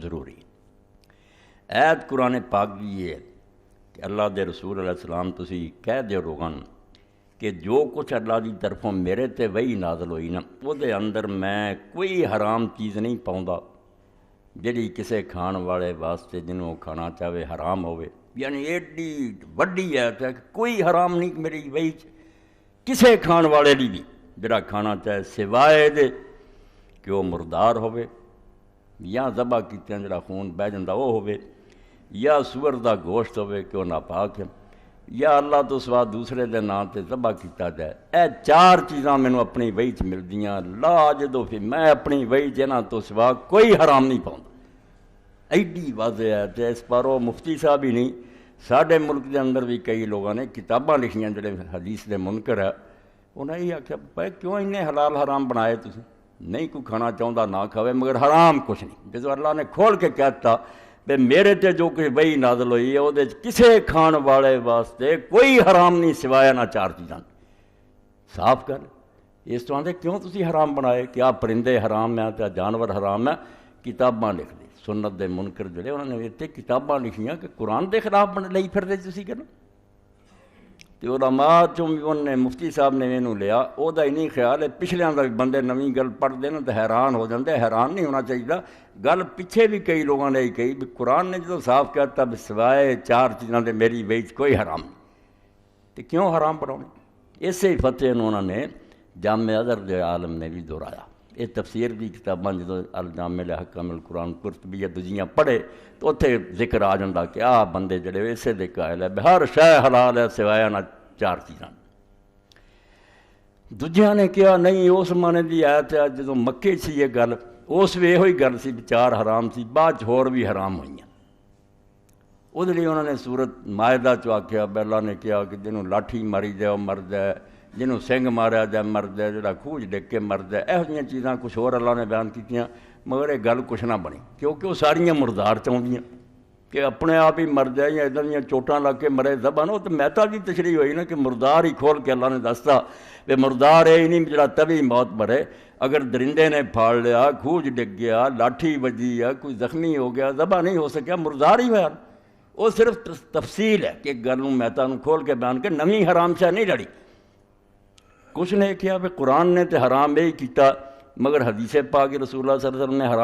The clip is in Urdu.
ضروری ہے۔ ایت قرآن پاک کی یہ ہے کہ اللہ دے رسول علیہ السلام تسی کہہ دیو لوگاں کہ جو کچھ اللہ دی طرفوں میرے تے وہی نازل ہوئی نا وہ دے اندر میں کوئی حرام چیز نہیں پاؤندا جڑی کسے کھان والے واسطے جنوں کھانا چاہے حرام ہوئے، یعنی ایڈی وڈی ایت ہے کہ کوئی حرام نہیں میری وہی کسے کھان والے لی بھی جڑا کھانا چاہے سوائے دے کہ وہ مردار ہوئے یا ذبح کیتے جڑا خون بہ جندا وہ ہوئے یا سور دا گوشت ہوئے کہ وہ ناپاک ہے یا اللہ تو سوا دوسرے دے نام تے ذبح کیتا جائے۔ اے چار چیزاں مینوں اپنی وحی چ ملدیاں، لا اجدو فی میں اپنی وحی چ انہاں تو سوا کوئی حرام نہیں پاؤں۔ ایڈی واضح ہے تے اس پر وہ مفتی صاحب ہی نہیں ساڈے ملک دے اندر بھی کئی لوگوں نے کتاباں لکھیاں جڑے حدیث دے منکر ہے، انہیں یہ آخیا بھائی کیوں انہیں حلال حرام بنائے تسی؟ نہیں کوئی کھانا چاہتا نہ کھاوے مگر حرام کچھ نہیں۔ جدو اللہ نے کھول کے کہتا کہ میرے تے جو کچھ وہی نازل ہوئی ہے وہ کسے کھان والے واسطے کوئی حرام نہیں سوائے نہ چار چیزاں، صاف کر اس طرح دے کیوں تسی حرام بنائے؟ کیا پرندے حرام ہیں کیا جانور حرام ہیں؟ کتاباں لکھ دی سنت دے منکر جڑے انہوں نے اتنے کتاباں لکھیاں کہ قرآن دے خلاف لئی پھردے تسی کرنا۔ تو علماء چوں انہوں نے مفتی صاحب نے انہوں لیا وہ ہی نہیں خیال ہے پچھلیاں دا بھی بندے نویں گل پڑھتے نا تو حیران ہو جاندے، حیران نہیں ہونا چاہیے۔ گل پیچھے بھی کئی لوگوں نے کہی بھی قرآن نے جدو صاف کہتا بھی سوائے چار چیزاں دے میری وحی کوئی حرام نہیں، تو کیوں حرام بناؤنے؟ اسی فتح انہوں نے جامع ازہر دے عالم نے بھی دہرایا۔ یہ تفسیر دی کتاباں جدو الجامع لحکام القرآن قرطبی دوجیاں پڑھے تو اتنے ذکر آ جاندہ کہ آہ بندے جڑے اسے دے قائل ہے ہر شے حلال ہے سوائے نہ چار چیزاں۔ دوجیاں نے کہا نہیں اس معنی دی آیت ہے جدو مکے سی یہ گل اس وی ہوئی گل سی چار حرام سی بعد ہور بھی حرام ہوئیاں۔ وہ لیے انہوں نے سورت مائدہ چو آکھیا اللہ نے کہا کہ جنہوں لاٹھی ماری جائے وہ مر جائے، جنہوں سنگ ماریا جائے مر جائے، جڑا کھوج ڈگ کے مر جائے، ایہو جیاں چیزاں کچھ اور اللہ نے بیان کیتیاں مگر یہ گل کچھ نہ بنی کیونکہ وہ ساریاں مردار چاہدیاں کہ اپنے آپ ہی مر جائے یا ادھر چوٹاں لگ کے مرے ذبح نہ تو مہتا کی تشریح ہوئی نا کہ مردار ہی کھول کے اللہ نے دستا کہ مردار ہے ہی نہیں جڑا تبھی موت مرے، اگر درندے نے پھاڑ لیا، کھوج ڈگ گیا، لاٹھی بجی یا کوئی زخمی ہو گیا، ذبح نہیں ہو سکیا، مردار ہی ہوا۔ وہ صرف تفصیل ہے کہ گل مہتا کھول کے بیان کے نویں حرام شاہ نہیں لڑی۔ کچھ نے کیا کہ قرآن نے تو حرام یہی کیتا مگر حدیث پاک رسول اللہ صلی اللہ علیہ وسلم نے حرام